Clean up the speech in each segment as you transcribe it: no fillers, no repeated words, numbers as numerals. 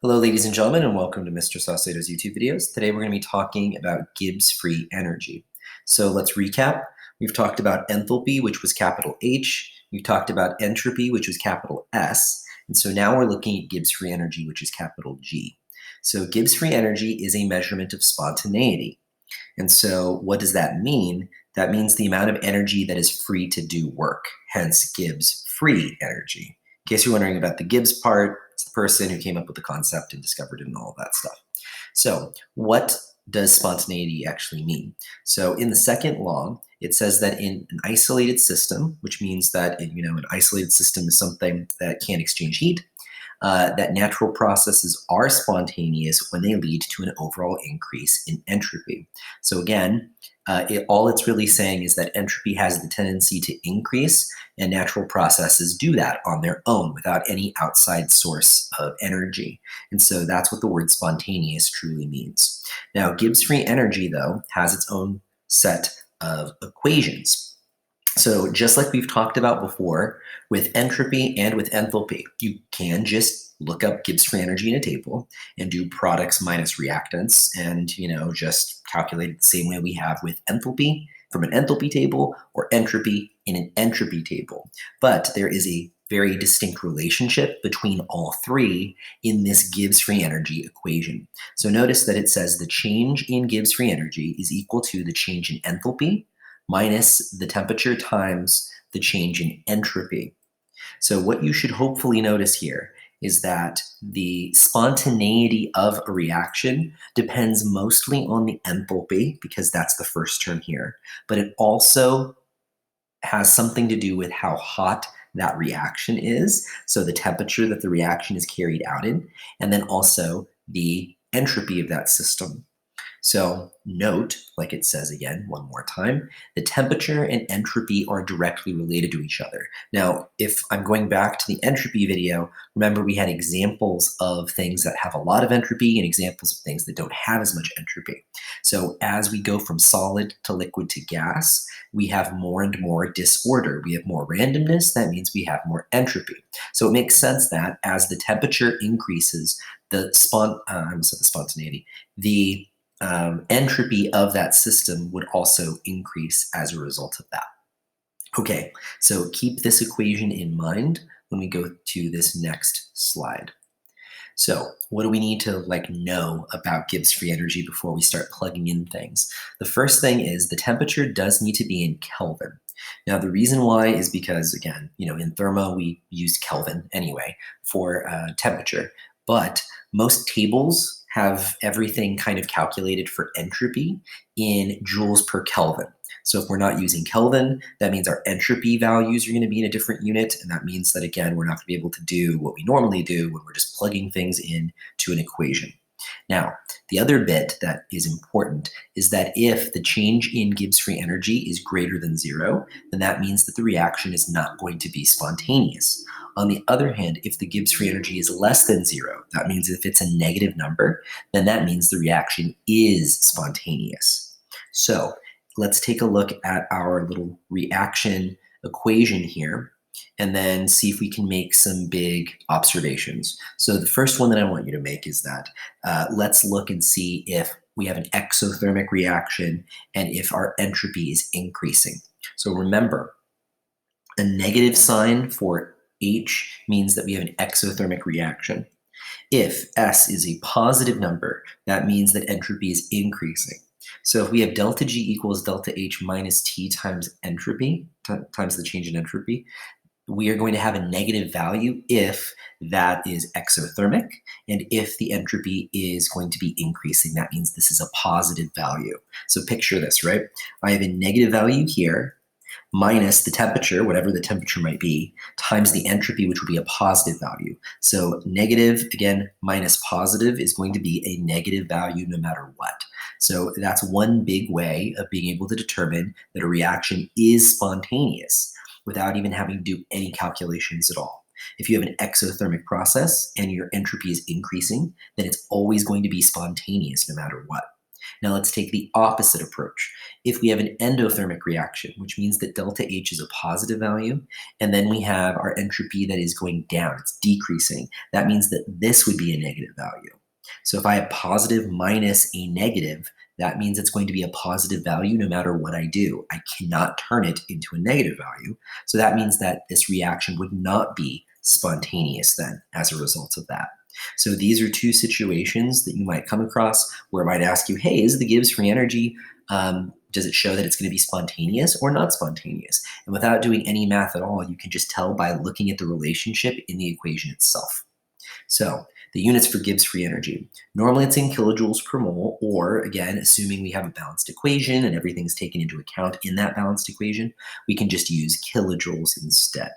Hello, ladies and gentlemen, and welcome to Mr. Saucedo's YouTube videos. Today we're going to be talking about Gibbs Free Energy. So let's recap. We've talked about enthalpy, which was capital H. We've talked about entropy, which was capital S. And so now we're looking at Gibbs Free Energy, which is capital G. So Gibbs Free Energy is a measurement of spontaneity. And so what does that mean? That means the amount of energy that is free to do work, hence Gibbs Free Energy. In case you're wondering about the Gibbs part, it's the person who came up with the concept and discovered it and all of that stuff. So what does spontaneity actually mean? So in the second law, it says that in an isolated system, which means that an isolated system is something that can't exchange heat, that natural processes are spontaneous when they lead to an overall increase in entropy. So again, all it's really saying is that entropy has the tendency to increase, and natural processes do that on their own without any outside source of energy. And so that's what the word spontaneous truly means. Now, Gibbs free energy, though, has its own set of equations. So just like we've talked about before with entropy and with enthalpy, you can just look up Gibbs free energy in a table and do products minus reactants and, just calculate it the same way we have with enthalpy from an enthalpy table or entropy in an entropy table. But there is a very distinct relationship between all three in this Gibbs free energy equation. So notice that it says the change in Gibbs free energy is equal to the change in enthalpy minus the temperature times the change in entropy. So what you should hopefully notice here is that the spontaneity of a reaction depends mostly on the enthalpy, because that's the first term here, but it also has something to do with how hot that reaction is, so the temperature that the reaction is carried out in, and then also the entropy of that system. So note, like it says again one more time, the temperature and entropy are directly related to each other. Now, if I'm going back to the entropy video, remember we had examples of things that have a lot of entropy and examples of things that don't have as much entropy. So as we go from solid to liquid to gas, we have more and more disorder. We have more randomness. That means we have more entropy. So it makes sense that as the temperature increases, the spontaneity, the entropy of that system would also increase as a result of that. Okay, so keep this equation in mind when we go to this next slide. So what do we need to know about Gibbs free energy before we start plugging in things? The first thing is the temperature does need to be in Kelvin. Now, the reason why is because, again, in thermo, we use Kelvin anyway for temperature, but most tables have everything kind of calculated for entropy in joules per Kelvin. So if we're not using Kelvin, that means our entropy values are going to be in a different unit, and that means that, again, we're not going to be able to do what we normally do when we're just plugging things in to an equation. Now, the other bit that is important is that if the change in Gibbs free energy is greater than 0, then that means that the reaction is not going to be spontaneous. On the other hand, if the Gibbs free energy is less than 0, that means if it's a negative number, then that means the reaction is spontaneous. So let's take a look at our little reaction equation here and then see if we can make some big observations. So the first one that I want you to make is that let's look and see if we have an exothermic reaction and if our entropy is increasing. So remember, a negative sign for H means that we have an exothermic reaction. If S is a positive number, that means that entropy is increasing. So if we have delta G equals delta H minus T times entropy, times the change in entropy, we are going to have a negative value if that is exothermic, and if the entropy is going to be increasing, that means this is a positive value. So picture this, right? I have a negative value here, minus the temperature, whatever the temperature might be, times the entropy, which will be a positive value. So negative, again, minus positive is going to be a negative value no matter what. So that's one big way of being able to determine that a reaction is spontaneous without even having to do any calculations at all. If you have an exothermic process and your entropy is increasing, then it's always going to be spontaneous no matter what. Now let's take the opposite approach. If we have an endothermic reaction, which means that delta H is a positive value, and then we have our entropy that is going down, it's decreasing, that means that this would be a negative value. So if I have positive minus a negative, that means it's going to be a positive value no matter what I do. I cannot turn it into a negative value. So that means that this reaction would not be spontaneous then as a result of that. So these are two situations that you might come across where it might ask you, hey, is the Gibbs free energy, does it show that it's going to be spontaneous or not spontaneous? And without doing any math at all, you can just tell by looking at the relationship in the equation itself. So the units for Gibbs free energy, normally it's in kilojoules per mole, or again, assuming we have a balanced equation and everything's taken into account in that balanced equation, we can just use kilojoules instead.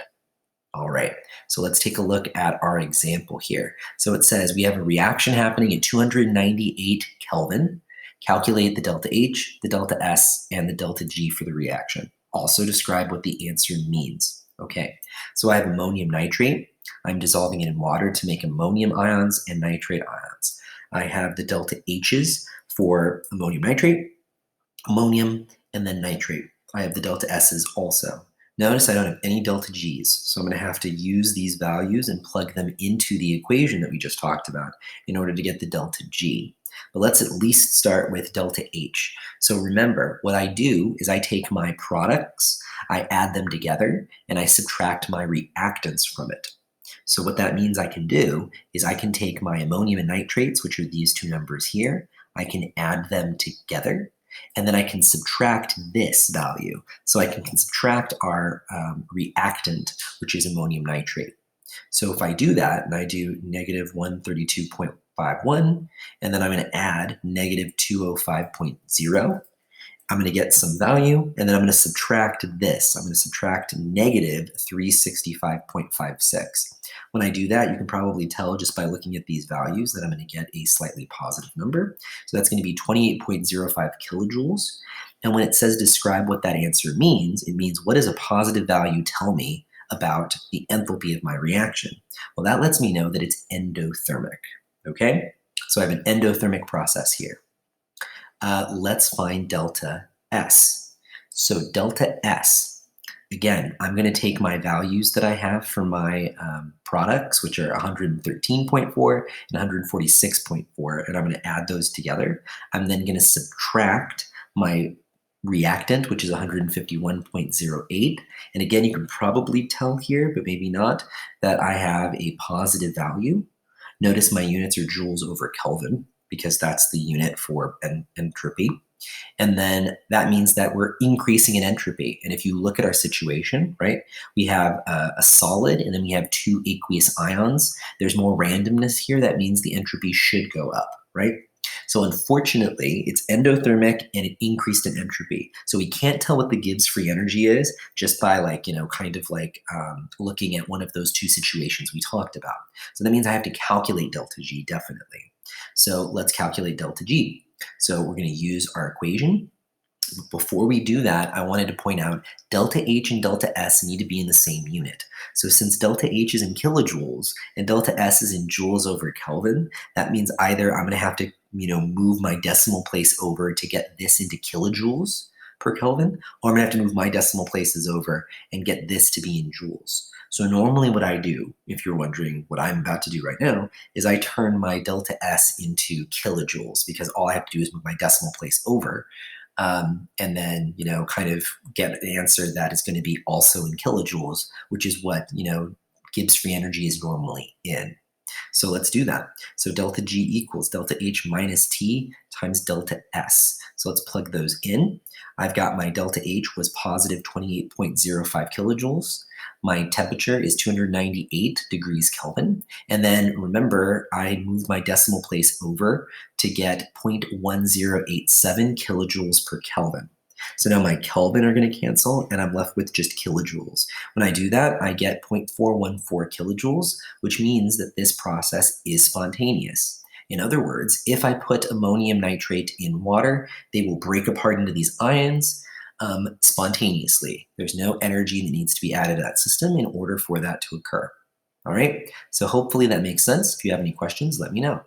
All right, so let's take a look at our example here. So it says we have a reaction happening at 298 Kelvin. Calculate the delta H, the delta S, and the delta G for the reaction. Also describe what the answer means. Okay, so I have ammonium nitrate. I'm dissolving it in water to make ammonium ions and nitrate ions. I have the delta H's for ammonium nitrate, ammonium, and then nitrate. I have the delta S's also. Notice I don't have any delta G's, so I'm going to have to use these values and plug them into the equation that we just talked about in order to get the delta G. But let's at least start with delta H. So remember, what I do is I take my products, I add them together, and I subtract my reactants from it. So what that means I can do is I can take my ammonium and nitrates, which are these two numbers here, I can add them together, and then I can subtract this value. So I can subtract our reactant, which is ammonium nitrate. So if I do that, and I do negative 132.51, and then I'm going to add negative 205.0, I'm going to get some value, and then I'm going to subtract this. I'm going to subtract negative 365.56. When I do that, you can probably tell just by looking at these values that I'm going to get a slightly positive number. So that's going to be 28.05 kilojoules. And when it says describe what that answer means, it means what does a positive value tell me about the enthalpy of my reaction? Well, that lets me know that it's endothermic, okay? So I have an endothermic process here. Let's find delta S. So delta S, again, I'm going to take my values that I have for my products, which are 113.4 and 146.4, and I'm going to add those together. I'm then going to subtract my reactant, which is 151.08. And again, you can probably tell here, but maybe not, that I have a positive value. Notice my units are joules over Kelvin, because that's the unit for entropy. And then that means that we're increasing in entropy. And if you look at our situation, right, we have a solid and then we have two aqueous ions. There's more randomness here. That means the entropy should go up, right? So unfortunately, it's endothermic and it increased in entropy. So we can't tell what the Gibbs free energy is just by looking at one of those two situations we talked about. So that means I have to calculate delta G definitely. So let's calculate delta G. So we're going to use our equation. Before we do that, I wanted to point out delta H and delta S need to be in the same unit. So since delta H is in kilojoules and delta S is in joules over Kelvin, that means either I'm going to have to move my decimal place over to get this into kilojoules per Kelvin, or I'm going to have to move my decimal places over and get this to be in joules. So normally what I do, if you're wondering what I'm about to do right now, is I turn my delta S into kilojoules, because all I have to do is move my decimal place over, and then kind of get an answer that is going to be also in kilojoules, which is what Gibbs free energy is normally in. So let's do that. So delta G equals delta H minus T times delta S. So let's plug those in. I've got my delta H was positive 28.05 kilojoules. My temperature is 298 degrees Kelvin. And then remember, I moved my decimal place over to get 0.1087 kilojoules per Kelvin. So now my Kelvin are going to cancel, and I'm left with just kilojoules. When I do that, I get 0.414 kilojoules, which means that this process is spontaneous. In other words, if I put ammonium nitrate in water, they will break apart into these ions spontaneously. There's no energy that needs to be added to that system in order for that to occur. All right, so hopefully that makes sense. If you have any questions, let me know.